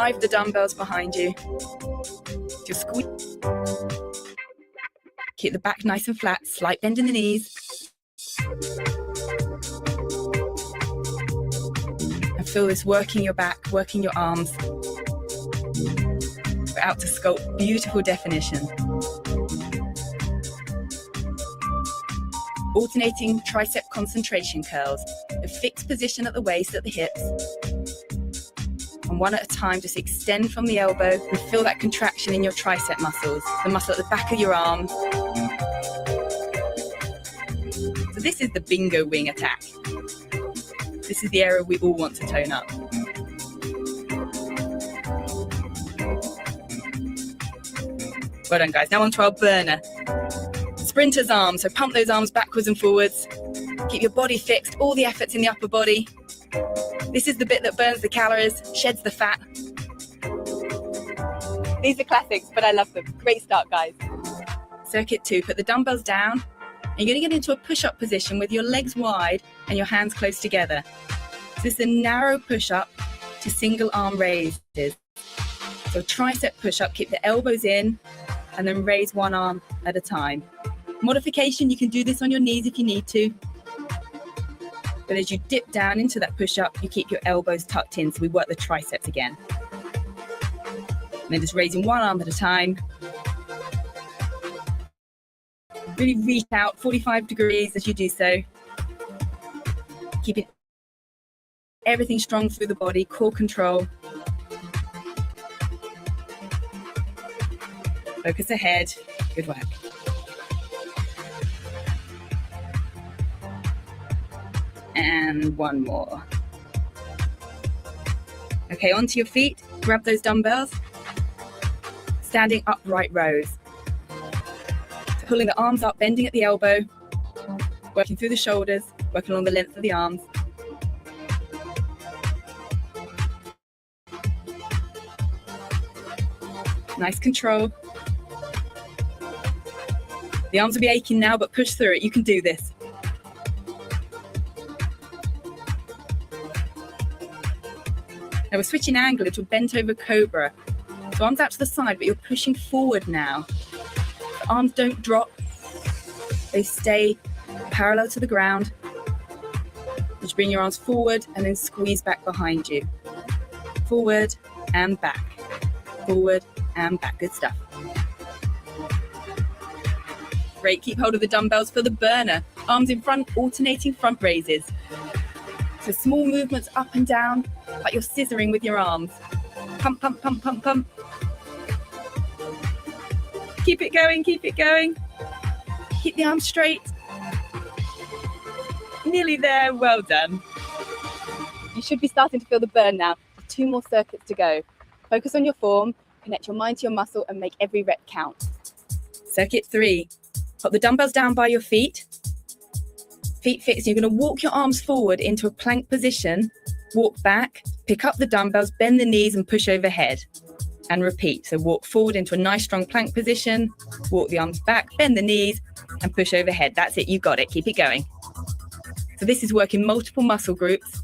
drive the dumbbells behind you. Just squeeze. Keep the back nice and flat, slight bend in the knees. And feel this working your back, working your arms. We're out to sculpt beautiful definition. Alternating tricep concentration curls. A fixed position at the waist, at the hips. And one at a time, just extend from the elbow and feel that contraction in your tricep muscles, the muscle at the back of your arm. So this is the bingo wing attack. This is the area we all want to tone up. Well done, guys. Now on to our burner. Sprinter's arms, so pump those arms backwards and forwards. Keep your body fixed, all the efforts in the upper body. This is the bit that burns the calories, sheds the fat. These are classics, but I love them. Great start, guys. Circuit 2, put the dumbbells down. And you're going to get into a push-up position with your legs wide and your hands close together. So this is a narrow push-up to single arm raises. So tricep push-up, keep the elbows in and then raise one arm at a time. Modification, you can do this on your knees if you need to. But as you dip down into that push-up, you keep your elbows tucked in, so we work the triceps again. And then just raising one arm at a time. Really reach out 45 degrees as you do so. Keeping everything strong through the body, core control. Focus ahead. Good work. And one more. Okay, onto your feet. Grab those dumbbells. Standing upright rows. So pulling the arms up, bending at the elbow. Working through the shoulders, working along the length of the arms. Nice control. The arms will be aching now, but push through it. You can do this. Now we're switching angle into a bent over cobra. So arms out to the side, but you're pushing forward now. The arms don't drop. They stay parallel to the ground. Just bring your arms forward and then squeeze back behind you. Forward and back. Forward and back. Good stuff. Great, keep hold of the dumbbells for the burner. Arms in front, alternating front raises. So small movements up and down, like you're scissoring with your arms. Pump, pump, pump, pump, pump. Keep it going, keep it going. Keep the arms straight. Nearly there, well done. You should be starting to feel the burn now. 2 more circuits to go. Focus on your form, connect your mind to your muscle and make every rep count. Circuit 3. Put the dumbbells down by your feet. Feet fixed. You're going to walk your arms forward into a plank position. Walk back, pick up the dumbbells, bend the knees and push overhead. And repeat. So walk forward into a nice strong plank position. Walk the arms back, bend the knees and push overhead. That's it. You got it. Keep it going. So this is working multiple muscle groups.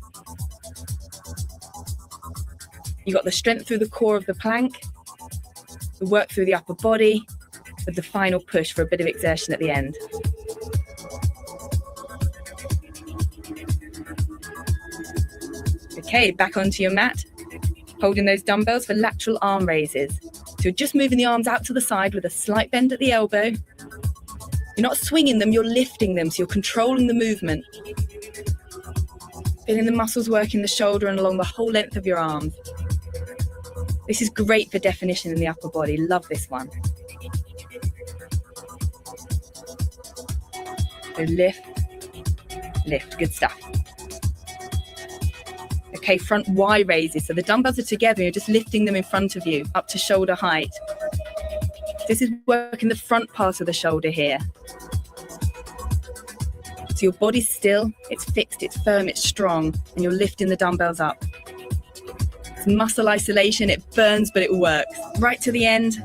You got the strength through the core of the plank, the work through the upper body, with the final push for a bit of exertion at the end. Okay, back onto your mat, holding those dumbbells for lateral arm raises. So you're just moving the arms out to the side with a slight bend at the elbow. You're not swinging them, you're lifting them, so you're controlling the movement. Feeling the muscles working the shoulder and along the whole length of your arms. This is great for definition in the upper body. Love this one. So lift, lift. Good stuff. Okay, front Y raises. So the dumbbells are together. You're just lifting them in front of you up to shoulder height. This is working the front part of the shoulder here. So your body's still, it's fixed, it's firm, it's strong, and you're lifting the dumbbells up. It's muscle isolation, it burns, but it works. Right to the end.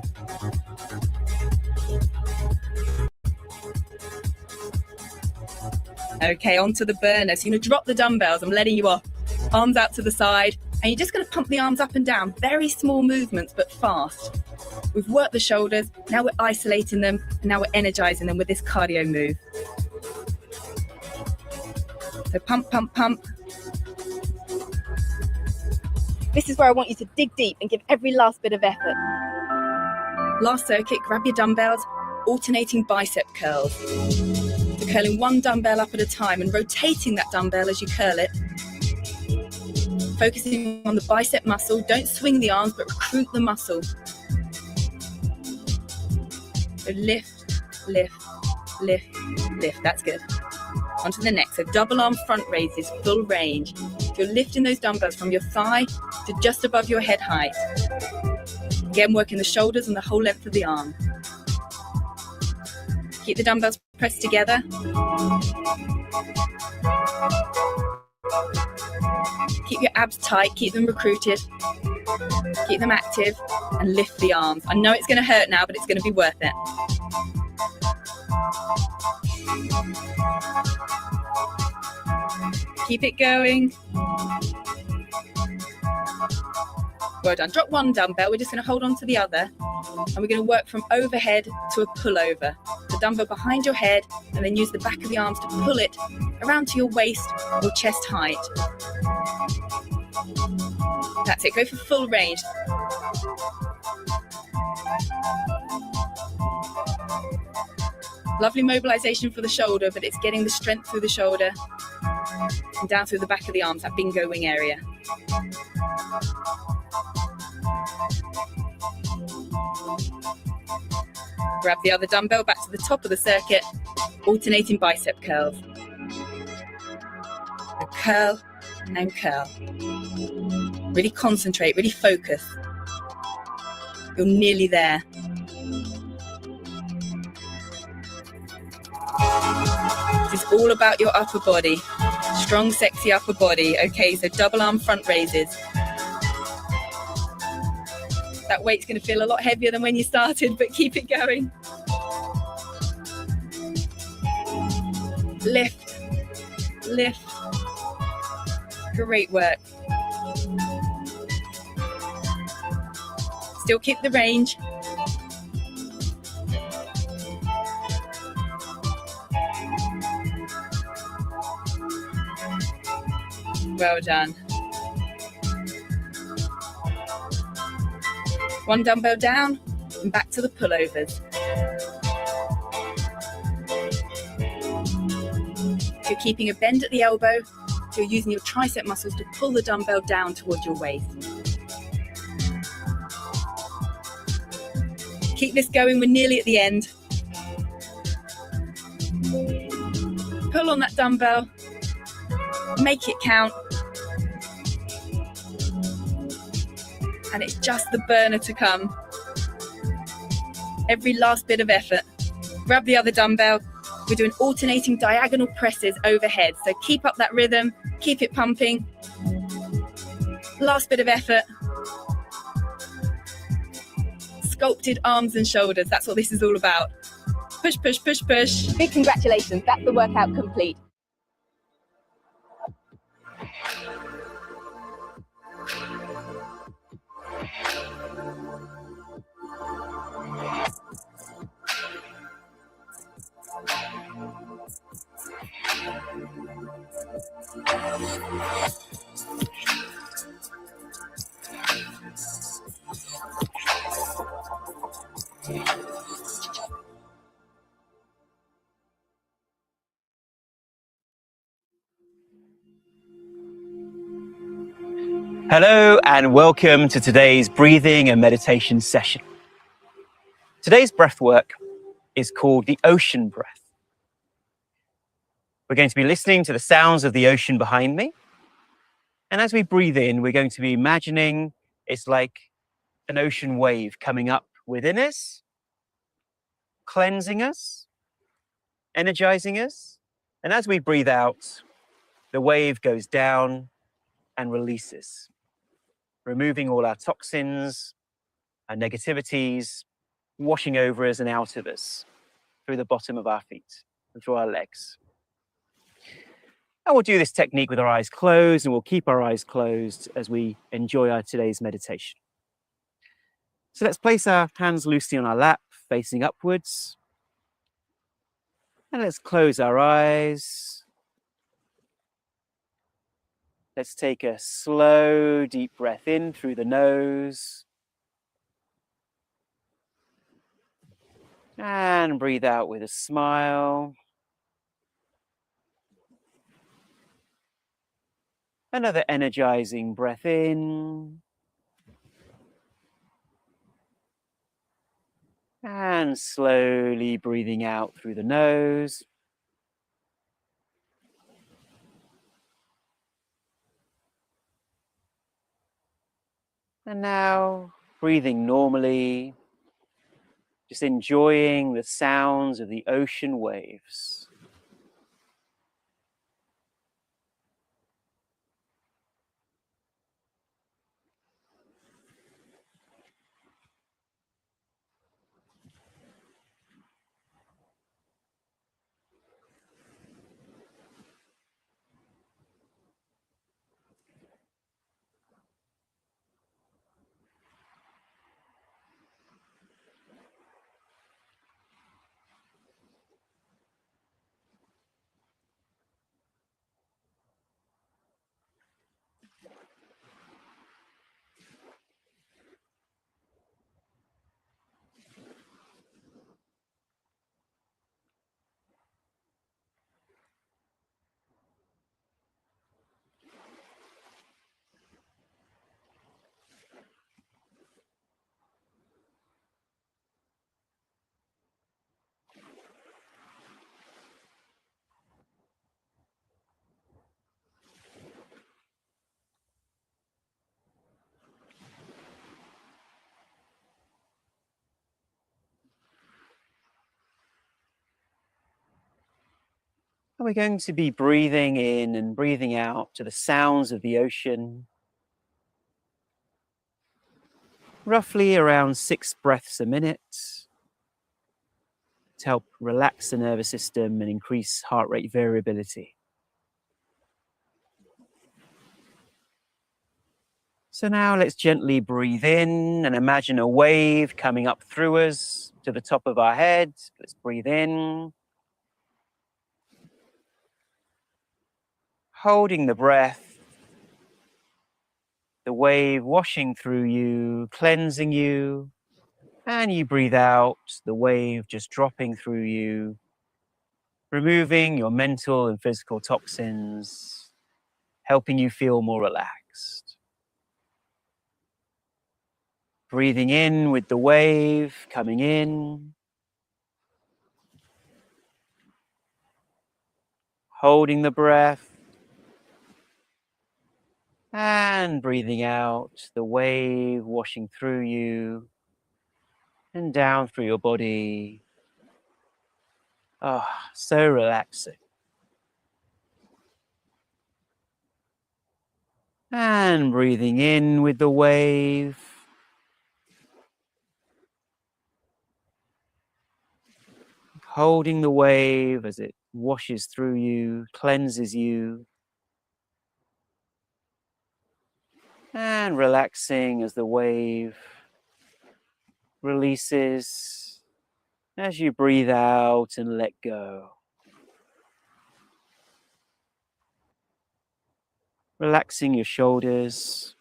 Okay, onto the burner. So you're going to drop the dumbbells. I'm letting you off. Arms out to the side, And you're just going to pump the arms up and down, very small movements, but fast. We've worked the shoulders, now we're isolating them, and now we're energizing them with this cardio move. So pump, pump, pump. This is where I want you to dig deep and give every last bit of effort. Last circuit, grab your dumbbells, alternating bicep curls. So curling one dumbbell up at a time and rotating that dumbbell as you curl it. Focusing on the bicep muscle, don't swing the arms, but recruit the muscle. So lift, lift, lift, lift, that's good. Onto the next, so double arm front raises, full range. So you're lifting those dumbbells from your thigh to just above your head height. Again, working the shoulders and the whole length of the arm. Keep the dumbbells pressed together. Keep your abs tight, keep them recruited, keep them active, and lift the arms. I know it's going to hurt now, but it's going to be worth it. Keep it going. Well done. Drop one dumbbell. We're just going to hold on to the other. And we're going to work from overhead to a pullover. The dumbbell behind your head, and then use the back of the arms to pull it around to your waist or chest height. That's it. Go for full range. Lovely mobilization for the shoulder, but it's getting the strength through the shoulder and down through the back of the arms, that bingo wing area. Grab the other dumbbell back to the top of the circuit, alternating bicep curls. So curl and curl. Really concentrate, really focus. You're nearly there. This is all about your upper body. Strong, sexy upper body. Okay, so double arm front raises. That weight's going to feel a lot heavier than when you started, but keep it going. Lift, lift. Great work. Still keep the range. Well done. One dumbbell down and back to the pullovers. So you're keeping a bend at the elbow, so you're using your tricep muscles to pull the dumbbell down towards your waist. Keep this going, we're nearly at the end. Pull on that dumbbell, make it count. And it's just the burner to come. Every last bit of effort. Grab the other dumbbell. We're doing alternating diagonal presses overhead. So keep up that rhythm, keep it pumping. Last bit of effort. Sculpted arms and shoulders. That's what this is all about. Push, push, push, push. Big congratulations. That's the workout complete. Hello and welcome to today's breathing and meditation session. Today's breath work is called the ocean breath. We're going to be listening to the sounds of the ocean behind me. And as we breathe in, we're going to be imagining it's like an ocean wave coming up within us, cleansing us, energizing us. And as we breathe out, the wave goes down and releases, removing all our toxins, our negativities, washing over us and out of us through the bottom of our feet and through our legs. And we'll do this technique with our eyes closed, and we'll keep our eyes closed as we enjoy our today's meditation. So let's place our hands loosely on our lap, facing upwards. And let's close our eyes. Let's take a slow, deep breath in through the nose. And breathe out with a smile. Another energizing breath in. And slowly breathing out through the nose. And now breathing normally, just enjoying the sounds of the ocean waves. And we're going to be breathing in and breathing out to the sounds of the ocean. Roughly around 6 breaths a minute to help relax the nervous system and increase heart rate variability. So now let's gently breathe in and imagine a wave coming up through us to the top of our head. Let's breathe in. Holding the breath, the wave washing through you, cleansing you, and you breathe out, the wave just dropping through you, removing your mental and physical toxins, helping you feel more relaxed. Breathing in with the wave coming in, holding the breath, and breathing out, the wave washing through you and down through your body. Oh, so relaxing. And breathing in with the wave. Holding the wave as it washes through you, cleanses you. And relaxing as the wave releases as you breathe out and let go. Relaxing your shoulders.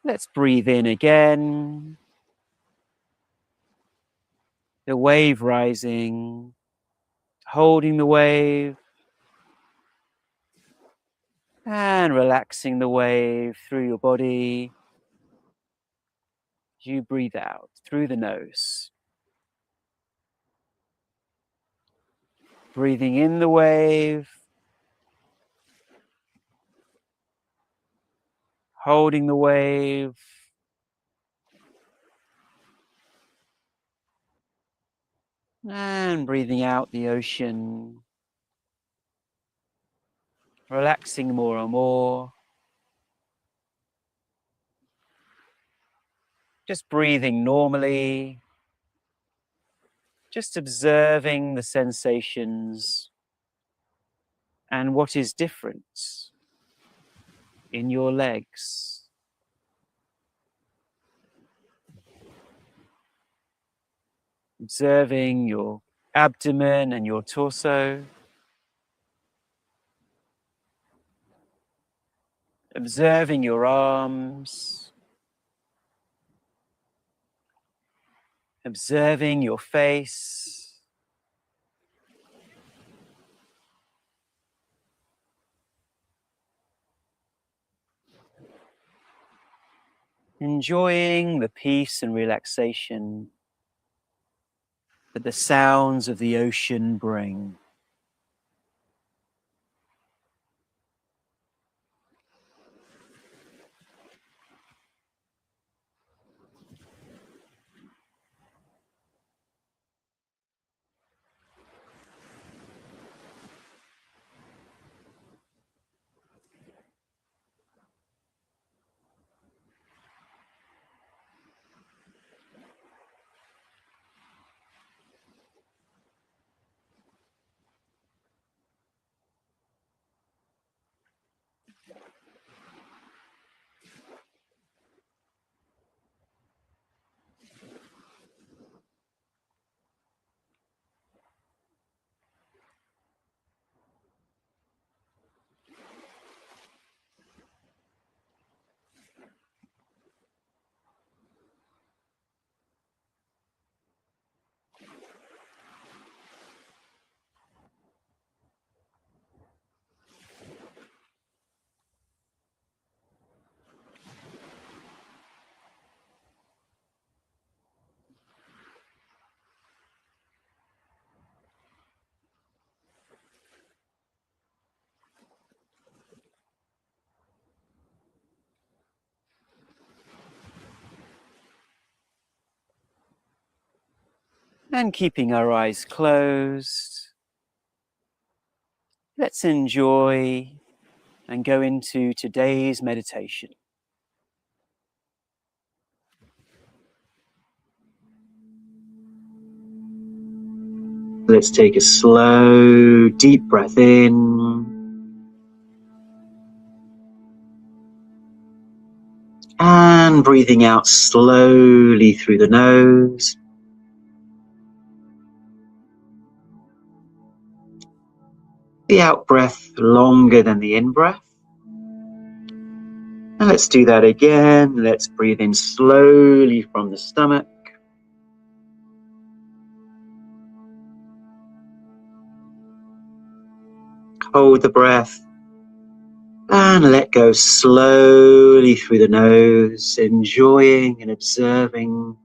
Let's breathe in again. The wave rising, holding the wave, and relaxing the wave through your body. You breathe out through the nose. Breathing in the wave, holding the wave, and breathing out the ocean, relaxing more and more. Just breathing normally, just observing the sensations and what is different in your legs. Observing your abdomen and your torso. Observing your arms. Observing your face. Enjoying the peace and relaxation that the sounds of the ocean bring. And keeping our eyes closed, let's enjoy and go into today's meditation. Let's take a slow, deep breath in. And breathing out slowly through the nose. The out breath longer than the in breath. And let's do that again. Let's breathe in slowly from the stomach. Hold the breath. And let go slowly through the nose, enjoying and observing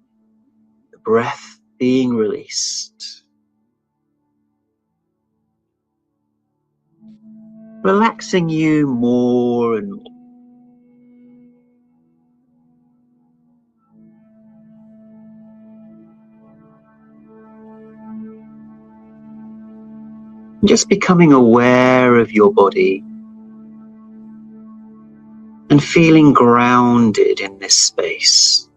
the breath being released. Relaxing you more and more. Just becoming aware of your body and feeling grounded in this space.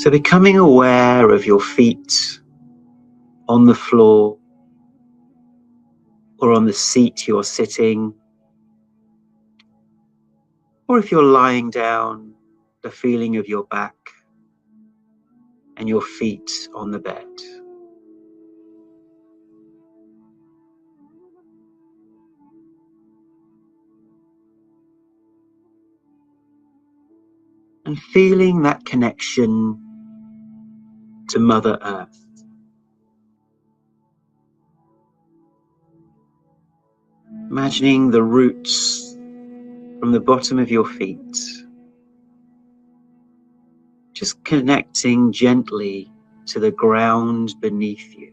So becoming aware of your feet on the floor or on the seat you're sitting, or if you're lying down, the feeling of your back and your feet on the bed. and feeling that connection to Mother Earth. Imagining the roots from the bottom of your feet, just connecting gently to the ground beneath you.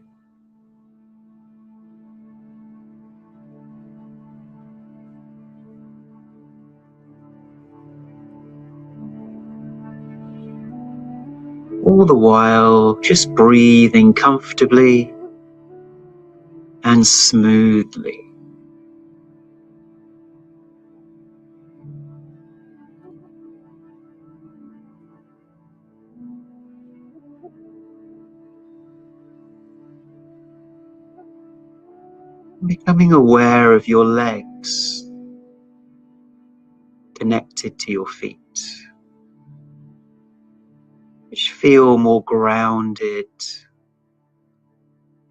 All the while, just breathing comfortably and smoothly. Becoming aware of your legs connected to your feet, which feel more grounded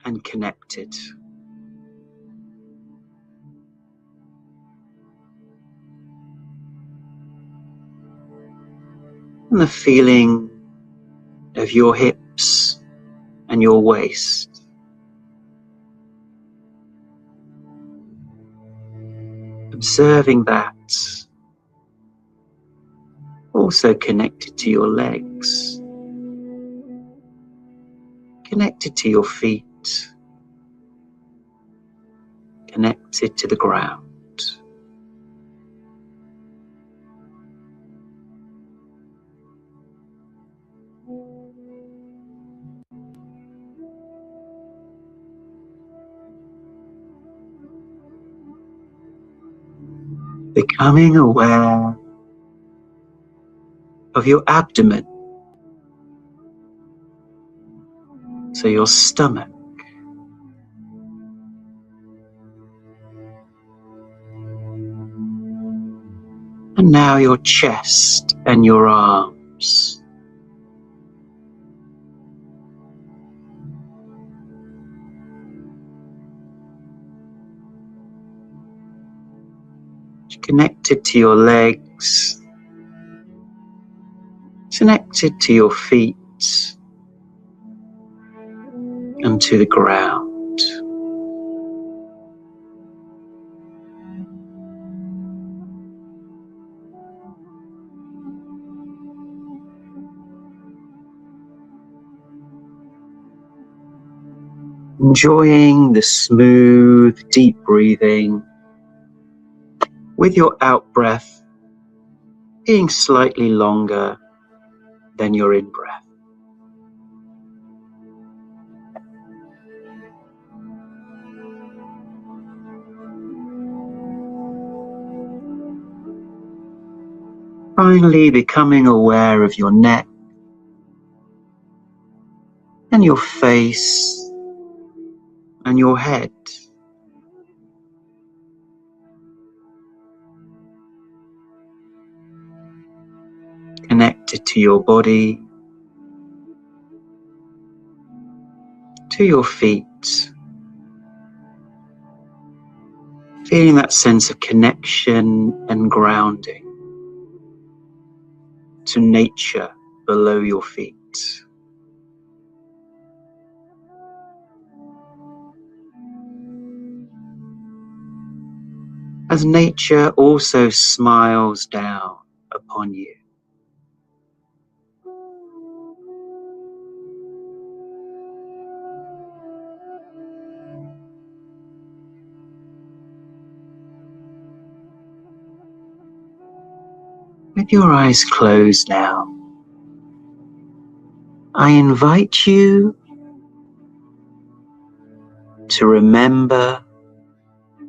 and connected. And the feeling of your hips and your waist. Observing that, also connected to your legs, connected to your feet, connected to the ground. Becoming aware of your abdomen, so your stomach, and now your chest and your arms. Connected to your legs, connected to your feet, and to the ground. Enjoying the smooth, deep breathing, with your out breath being slightly longer than your in breath. Finally, becoming aware of your neck and your face and your head. Connected to your body, to your feet. Feeling that sense of connection and grounding to nature below your feet. As nature also smiles down upon you. With your eyes closed now, I invite you to remember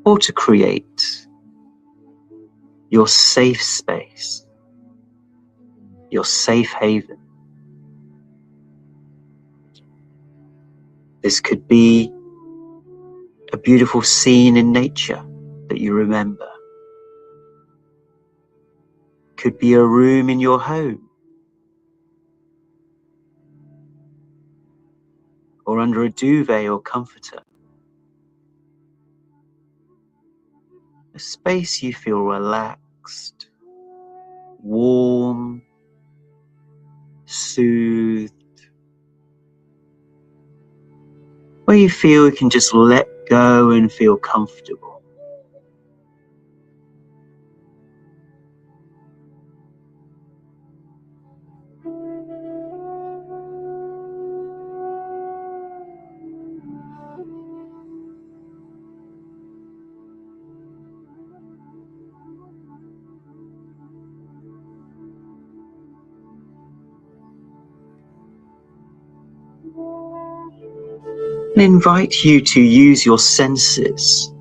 or to create your safe space, your safe haven. This could be a beautiful scene in nature that you remember. Could be a room in your home, or under a duvet or comforter. A space you feel relaxed, warm, soothed, where you feel you can just let go and feel comfortable. And invite you to use your senses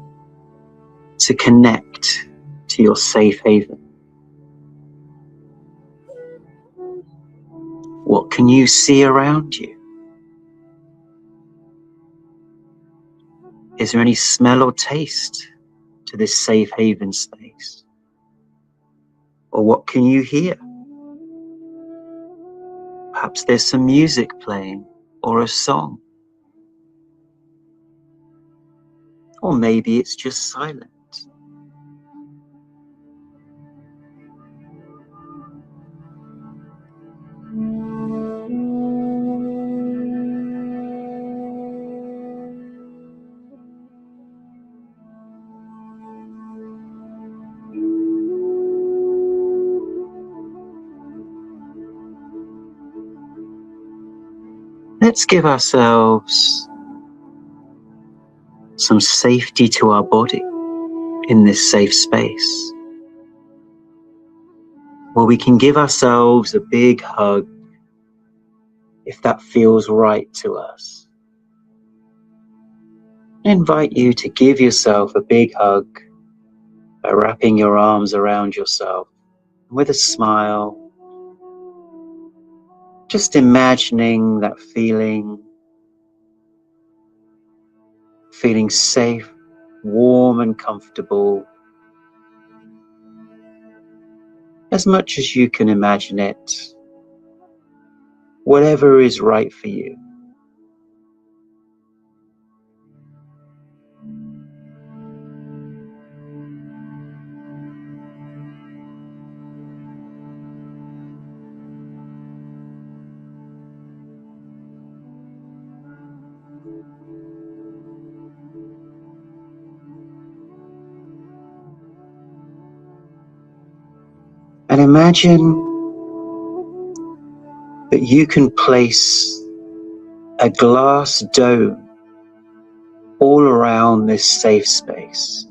to connect to your safe haven. What can you see around you? Is there any smell or taste to this safe haven space? Or what can you hear? Perhaps there's some music playing or a song. Or maybe it's just silent. Let's give ourselves some safety to our body in this safe space, where we can give ourselves a big hug if that feels right to us. I invite you to give yourself a big hug by wrapping your arms around yourself with a smile, just imagining that feeling safe, warm and comfortable, as much as you can imagine it, whatever is right for you. And imagine that you can place a glass dome all around this safe space,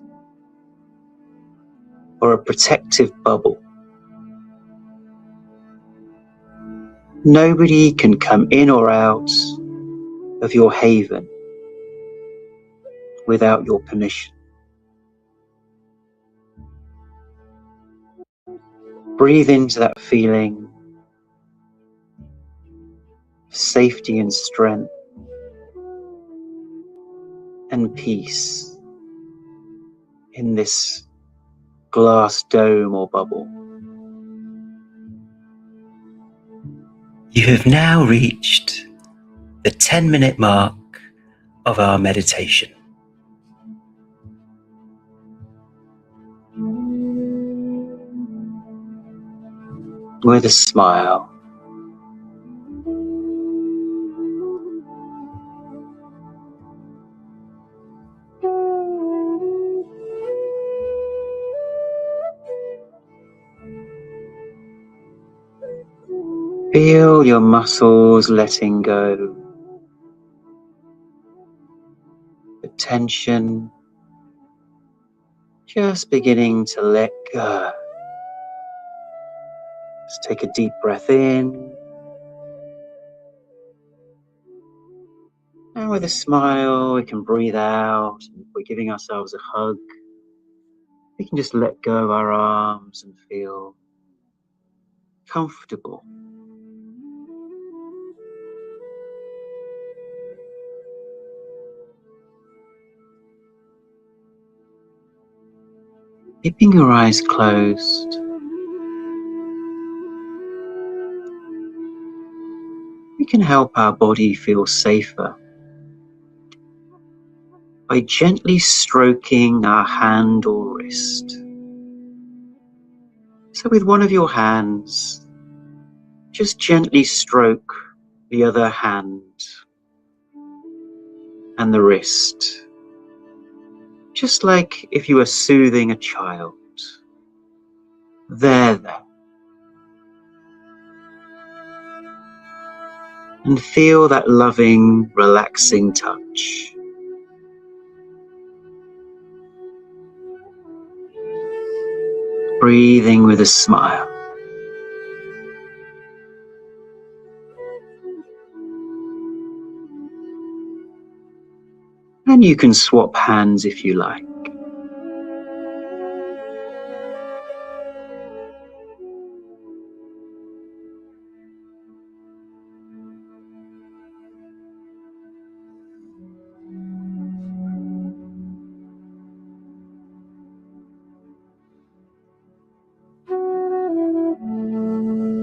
or a protective bubble. Nobody can come in or out of your haven without your permission. Breathe into that feeling of safety and strength and peace in this glass dome or bubble. You have now reached the 10-minute mark of our meditation. With a smile, feel your muscles letting go, the tension just beginning to let go. Just take a deep breath in, and with a smile we can breathe out. And if we're giving ourselves a hug, we can just let go of our arms and feel comfortable. Keeping your eyes closed, we can help our body feel safer by gently stroking our hand or wrist. So with one of your hands, just gently stroke the other hand and the wrist, just like if you were soothing a child. There. And feel that loving, relaxing touch. Breathing with a smile. And you can swap hands if you like.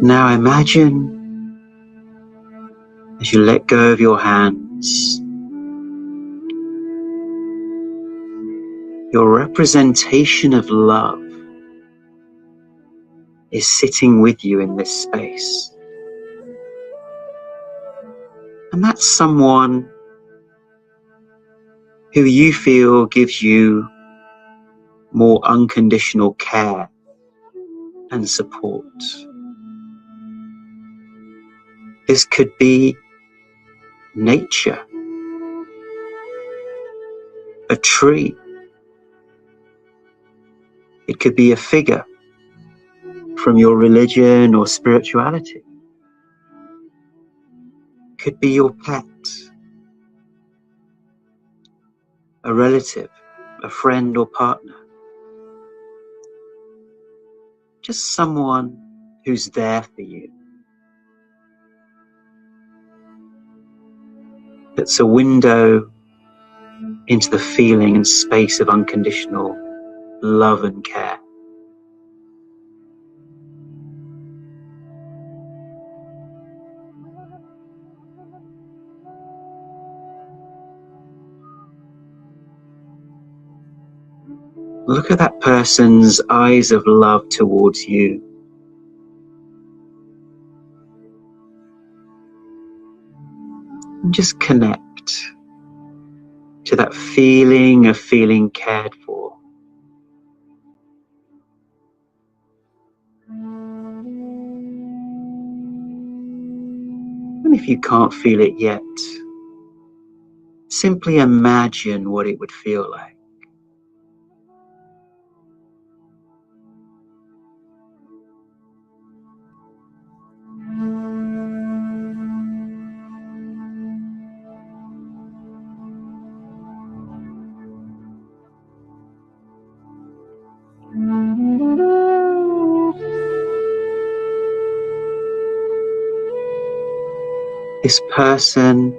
Now imagine, as you let go of your hands, your representation of love is sitting with you in this space. And that's someone who you feel gives you more unconditional care and support. This could be nature, a tree. It could be a figure from your religion or spirituality. It could be your pet, a relative, a friend or partner. Just someone who's there for you. That's a window into the feeling and space of unconditional love and care. Look at that person's eyes of love towards you. And just connect to that feeling of feeling cared for. And if you can't feel it yet, simply imagine what it would feel like. This person,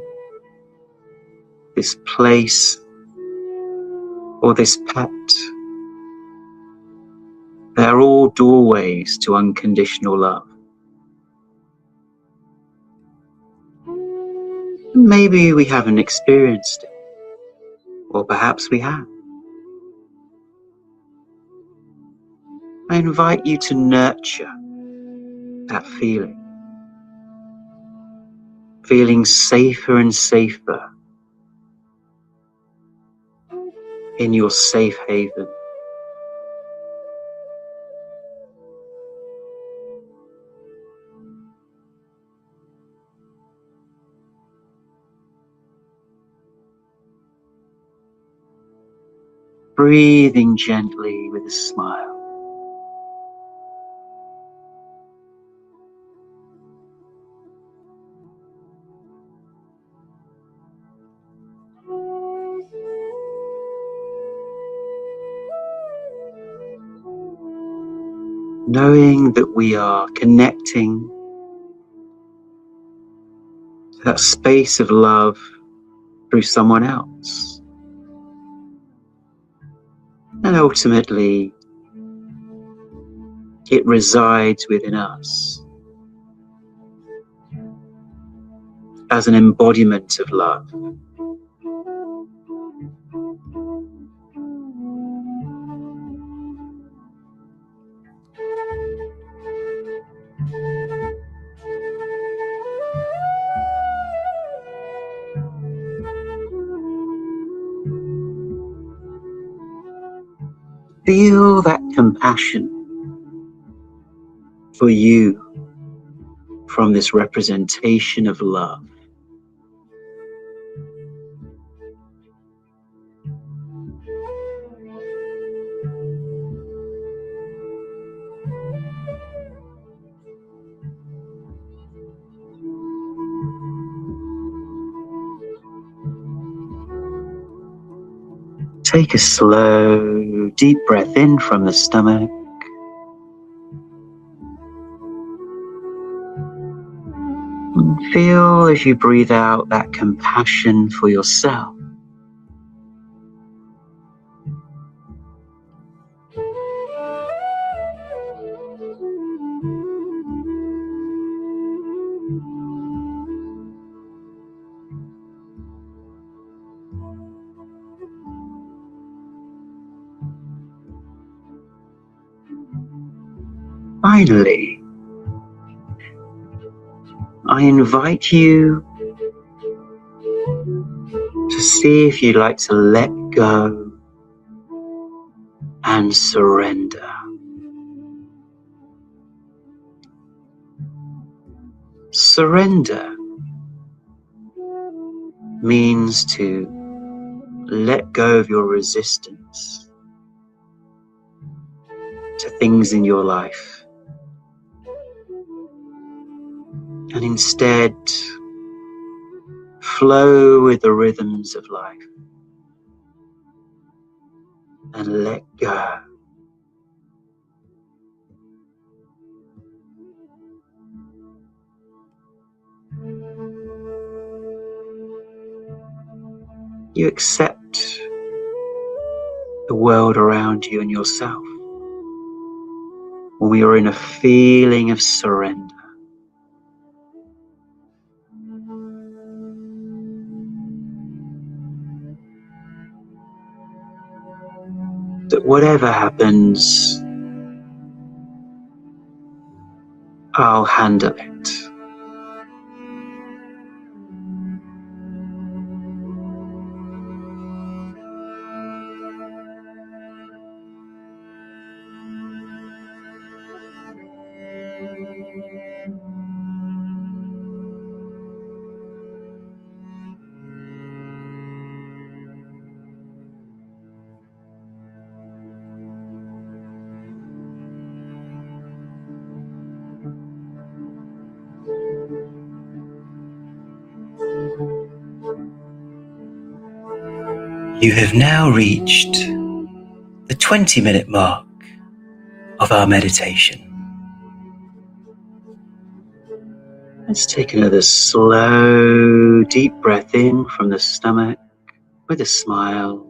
this place, or this pet, they're all doorways to unconditional love. Maybe we haven't experienced it, or perhaps we have. I invite you to nurture that feeling, feeling safer and safer in your safe haven. Breathing gently with a smile. Knowing that we are connecting to that space of love through someone else. And ultimately, it resides within us as an embodiment of love. Feel that compassion for you from this representation of love. Take a slow, deep breath in from the stomach. And feel as you breathe out that compassion for yourself. Finally, I invite you to see if you'd like to let go and surrender. Surrender means to let go of your resistance to things in your life and instead flow with the rhythms of life and let go. You accept the world around you and yourself when we are in a feeling of surrender. That whatever happens, I'll handle it. You have now reached the 20-minute mark of our meditation. Let's take another slow, deep breath in from the stomach with a smile.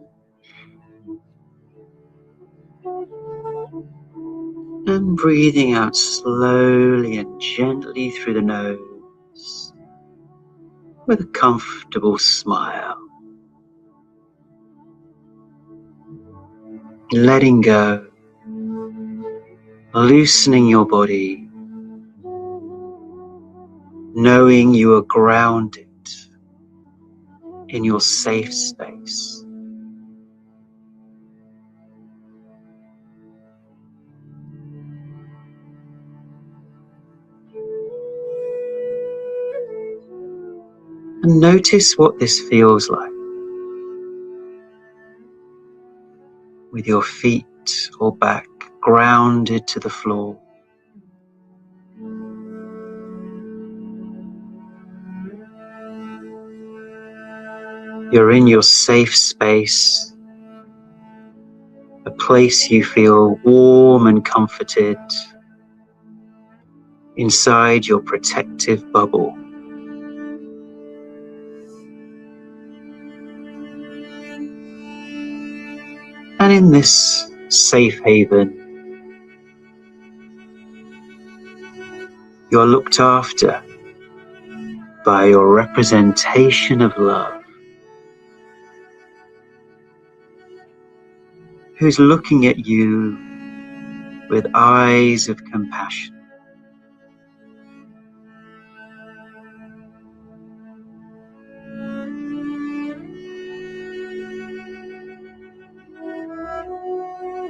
And breathing out slowly and gently through the nose with a comfortable smile. Letting go, loosening your body, knowing you are grounded in your safe space. And notice what this feels like with your feet or back grounded to the floor. You're in your safe space, a place you feel warm and comforted, inside your protective bubble. And in this safe haven, you're looked after by your representation of love, who's looking at you with eyes of compassion.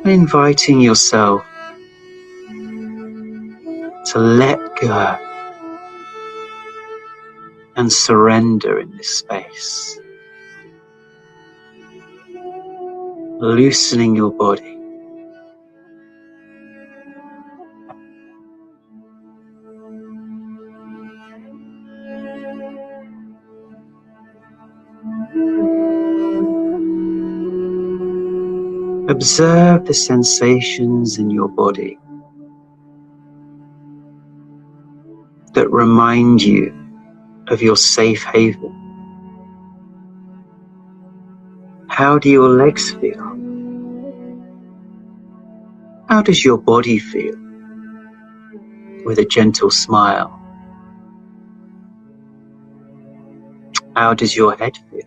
and inviting yourself to let go and surrender in this space, loosening your body. Observe the sensations in your body that remind you of your safe haven. How do your legs feel? How does your body feel with a gentle smile? How does your head feel?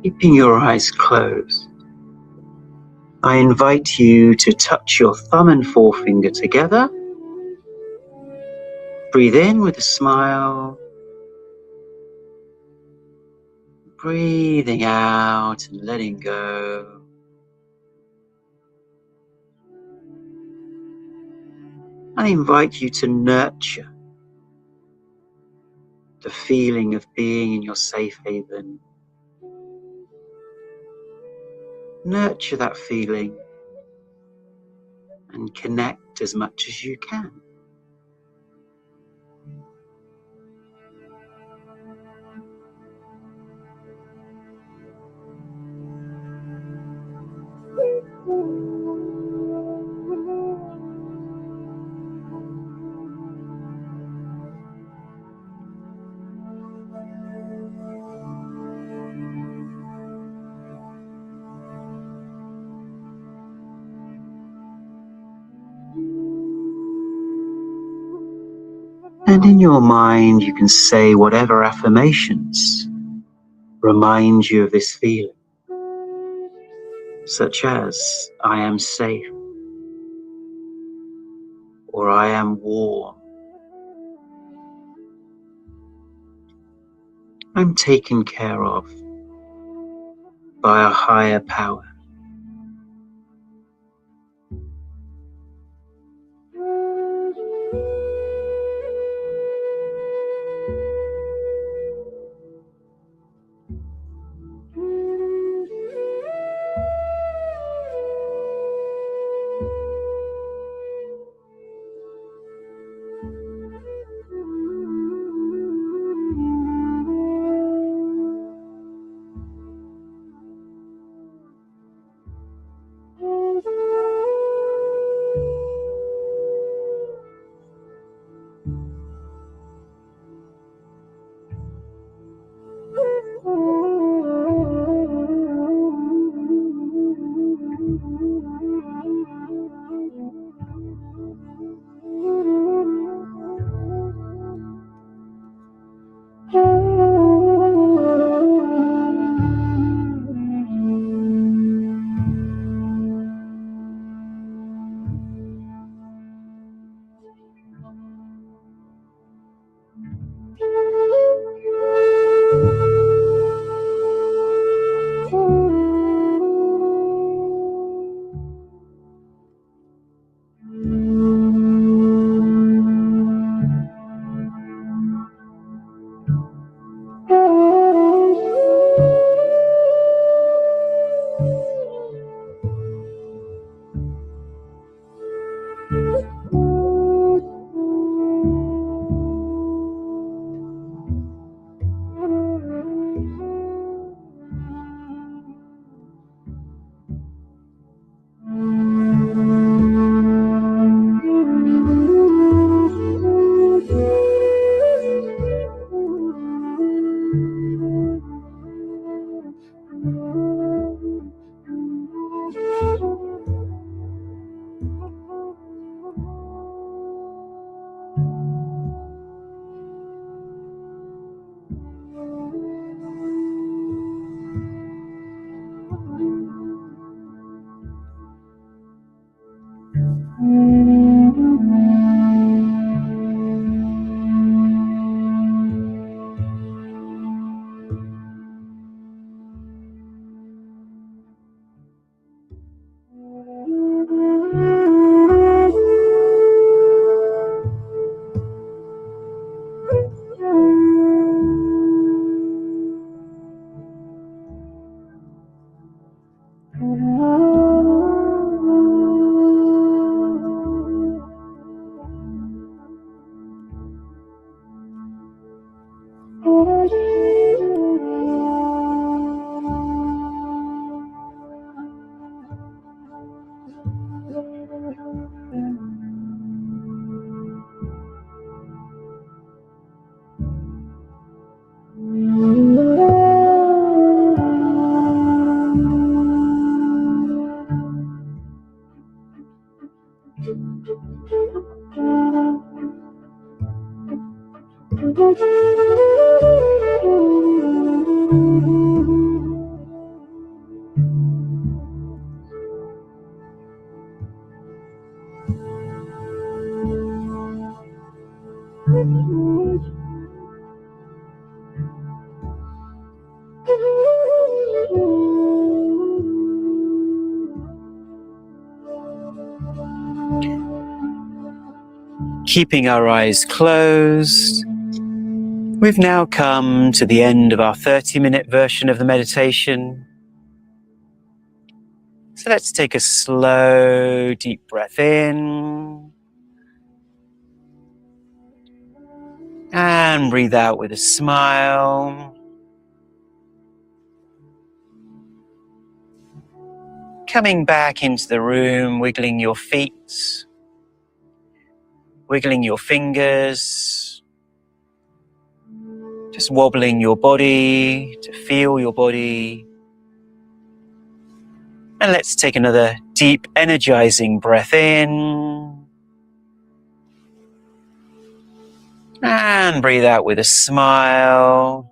Keeping your eyes closed, I invite you to touch your thumb and forefinger together. Breathe in with a smile. Breathing out and letting go. I invite you to nurture the feeling of being in your safe haven. Nurture that feeling and connect as much as you can. And in your mind, you can say whatever affirmations remind you of this feeling, such as, I am safe, or I am warm, I'm taken care of by a higher power. Keeping our eyes closed, we've now come to the end of our 30-minute version of the meditation. So let's take a slow, deep breath in and breathe out with a smile. Coming back into the room, wiggling your feet, wiggling your fingers, just wobbling your body to feel your body. And let's take another deep, energizing breath in. And breathe out with a smile.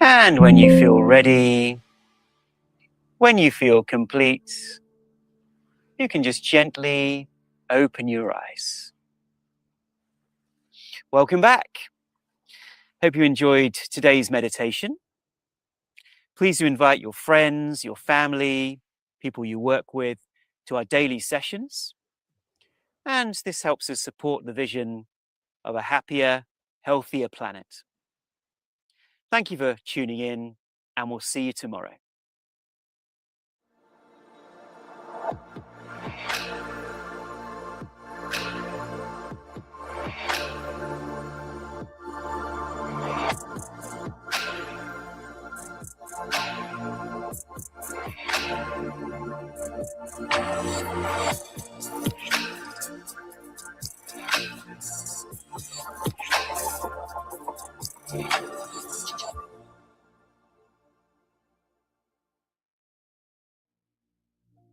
And when you feel ready, when you feel complete, you can just gently open your eyes. Welcome back. Hope you enjoyed today's meditation. Please do invite your friends, your family, people you work with to our daily sessions. And this helps us support the vision of a happier, healthier planet. Thank you for tuning in, and we'll see you tomorrow.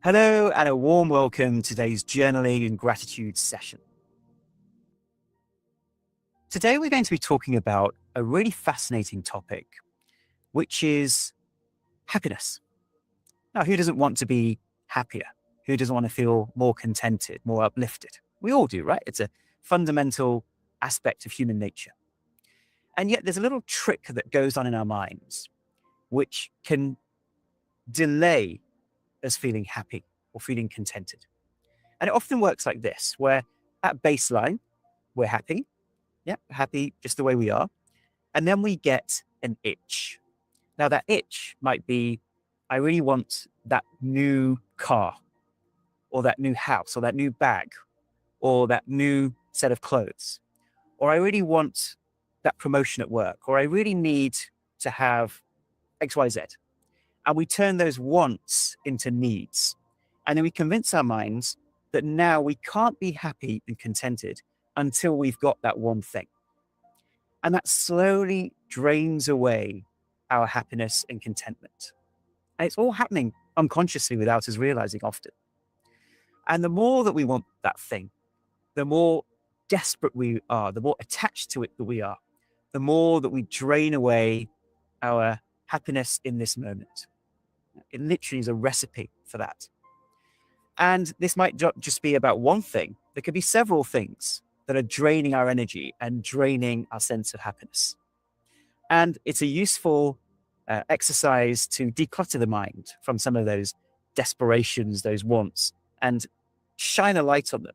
Hello and a warm welcome to today's journaling and gratitude session. Today we're going to be talking about a really fascinating topic, which is happiness. Now, who doesn't want to be happier? Who doesn't want to feel more contented, more uplifted? We all do, right? It's a fundamental aspect of human nature. And yet there's a little trick that goes on in our minds, which can delay us feeling happy or feeling contented. And it often works like this, where at baseline, we're happy. Yeah, happy just the way we are. And then we get an itch. Now that itch might be, I really want that new car, or that new house, or that new bag, or that new set of clothes. Or I really want that promotion at work, or I really need to have XYZ. And we turn those wants into needs. And then we convince our minds that now we can't be happy and contented until we've got that one thing. And that slowly drains away our happiness and contentment. And it's all happening unconsciously without us realizing often. And the more that we want that thing, the more desperate we are, the more attached to it that we are, the more that we drain away our happiness in this moment. It literally is a recipe for that. And this might not just be about one thing. There could be several things that are draining our energy and draining our sense of happiness. And it's a useful exercise to declutter the mind from some of those desperations, those wants, and shine a light on them.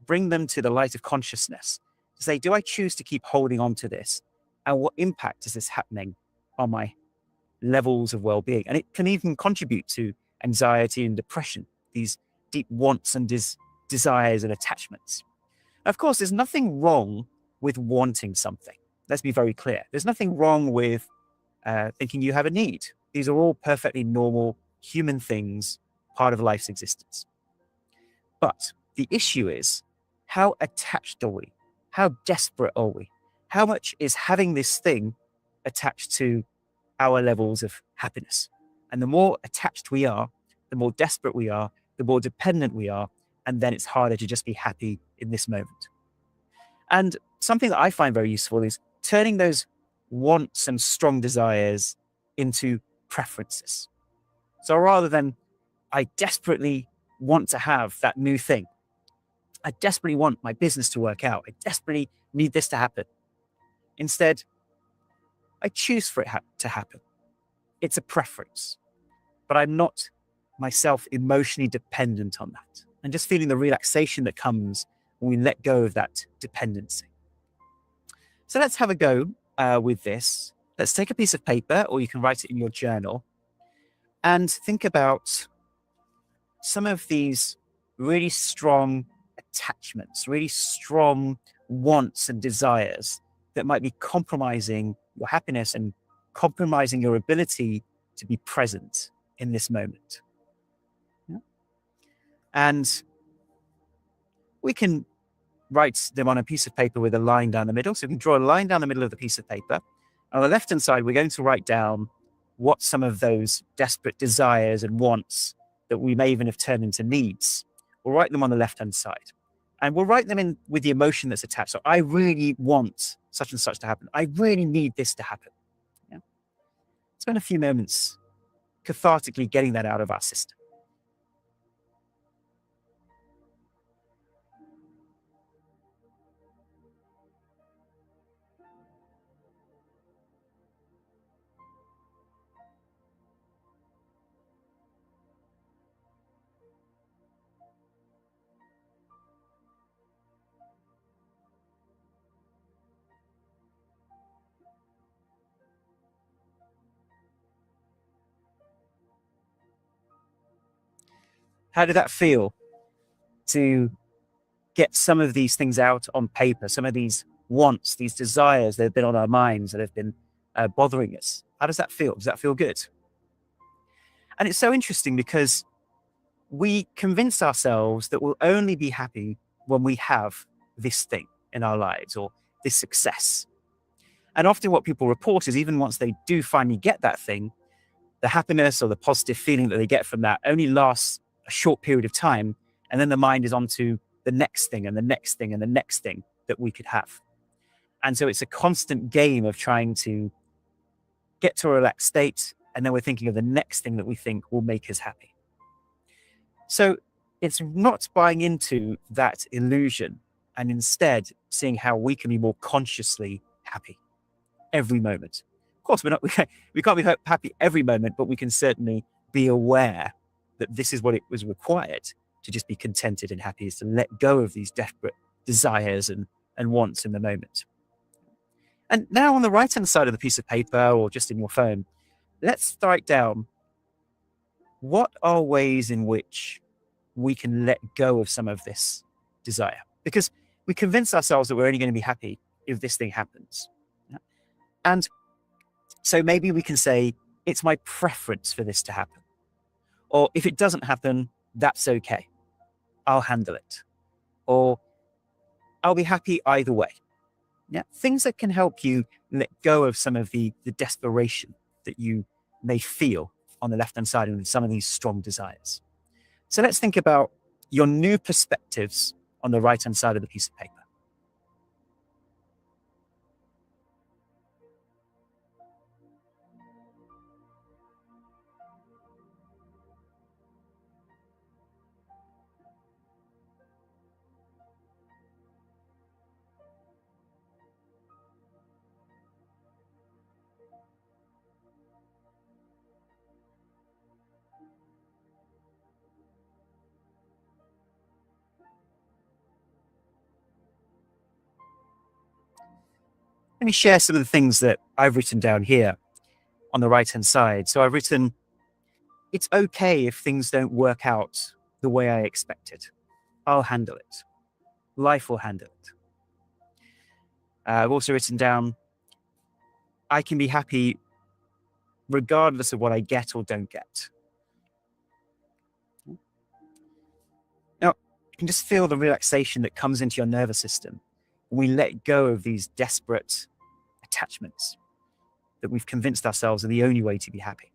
Bring them to the light of consciousness to say, do I choose to keep holding on to this? And what impact is this happening on my levels of well-being? And it can even contribute to anxiety and depression, these deep wants and desires and attachments. Of course, there's nothing wrong with wanting something. Let's be very clear. There's nothing wrong with thinking you have a need. These are all perfectly normal human things, part of life's existence. But the issue is, how attached are we? How desperate are we? How much is having this thing attached to our levels of happiness? And the more attached we are, the more desperate we are, the more dependent we are, and then it's harder to just be happy in this moment. And something that I find very useful is turning those wants and strong desires into preferences. So rather than, I desperately want to have that new thing, I desperately want my business to work out, I desperately need this to happen. Instead, I choose for it to happen. It's a preference, but I'm not myself emotionally dependent on that. And just feeling the relaxation that comes when we let go of that dependency. So let's have a go with this. Let's take a piece of paper, or you can write it in your journal, and think about some of these really strong attachments, really strong wants and desires that might be compromising your happiness and compromising your ability to be present in this moment. Yeah? And we can write them on a piece of paper with a line down the middle. So we can draw a line down the middle of the piece of paper. On the left-hand side, we're going to write down what some of those desperate desires and wants that we may even have turned into needs. We'll write them on the left-hand side. And we'll write them in with the emotion that's attached. So I really want such and such to happen. I really need this to happen. Yeah? Spend a few moments cathartically getting that out of our system. How did that feel to get some of these things out on paper, some of these wants, these desires that have been on our minds, that have been bothering us? How does that feel? Does that feel good? And it's so interesting because we convince ourselves that we'll only be happy when we have this thing in our lives or this success. And often what people report is even once they do finally get that thing, the happiness or the positive feeling that they get from that only lasts a short period of time. And then the mind is on to the next thing and the next thing and the next thing that we could have. And so it's a constant game of trying to get to a relaxed state. And then we're thinking of the next thing that we think will make us happy. So it's not buying into that illusion and instead seeing how we can be more consciously happy every moment. Of course, we can't be happy every moment, but we can certainly be aware that this is what it was required to just be contented and happy, is to let go of these desperate desires and wants in the moment. And now on the right-hand side of the piece of paper or just in your phone, let's write down what are ways in which we can let go of some of this desire. Because we convince ourselves that we're only going to be happy if this thing happens. And so maybe we can say, it's my preference for this to happen. Or if it doesn't happen, that's okay. I'll handle it. Or I'll be happy either way. Yeah, things that can help you let go of some of the desperation that you may feel on the left-hand side and some of these strong desires. So let's think about your new perspectives on the right-hand side of the piece of paper. Let me share some of the things that I've written down here on the right-hand side. So I've written, it's okay if things don't work out the way I expected. I'll handle it. Life will handle it. I've also written down, I can be happy regardless of what I get or don't get. Now, you can just feel the relaxation that comes into your nervous system when we let go of these desperate attachments that we've convinced ourselves are the only way to be happy.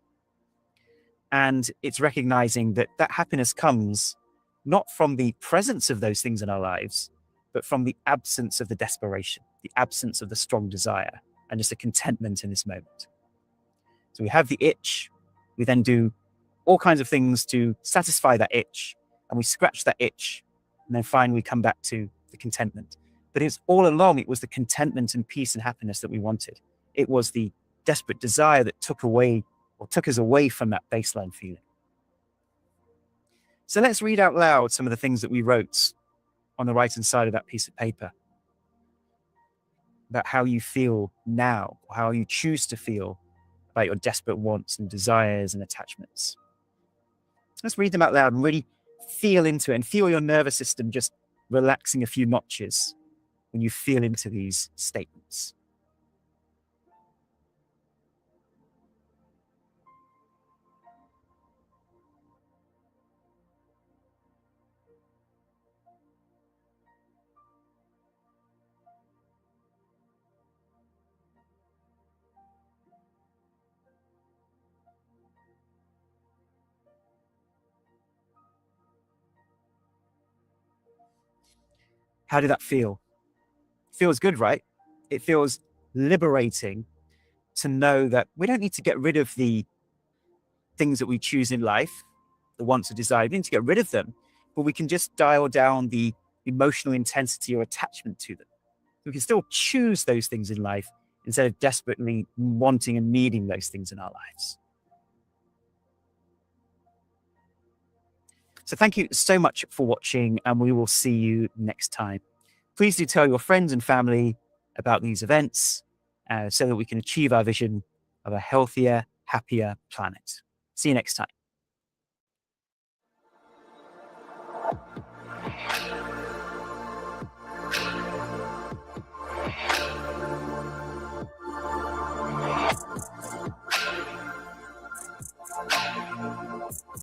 And it's recognizing that that happiness comes not from the presence of those things in our lives, but from the absence of the desperation, the absence of the strong desire, and just a contentment in this moment. So we have the itch, we then do all kinds of things to satisfy that itch, and we scratch that itch, and then finally we come back to the contentment. But it's all along, it was the contentment and peace and happiness that we wanted. It was the desperate desire that took us away from that baseline feeling. So let's read out loud some of the things that we wrote on the right-hand side of that piece of paper about how you feel now, or how you choose to feel about your desperate wants and desires and attachments. Let's read them out loud and really feel into it and feel your nervous system just relaxing a few notches when you feel into these statements. How did that feel? Feels good, right? It feels liberating to know that we don't need to get rid of the things that we choose in life, the wants or desires. We need to get rid of them, but we can just dial down the emotional intensity or attachment to them. We can still choose those things in life instead of desperately wanting and needing those things in our lives. So thank you so much for watching, and we will see you next time. Please do tell your friends and family about these events so that we can achieve our vision of a healthier, happier planet. See you next time.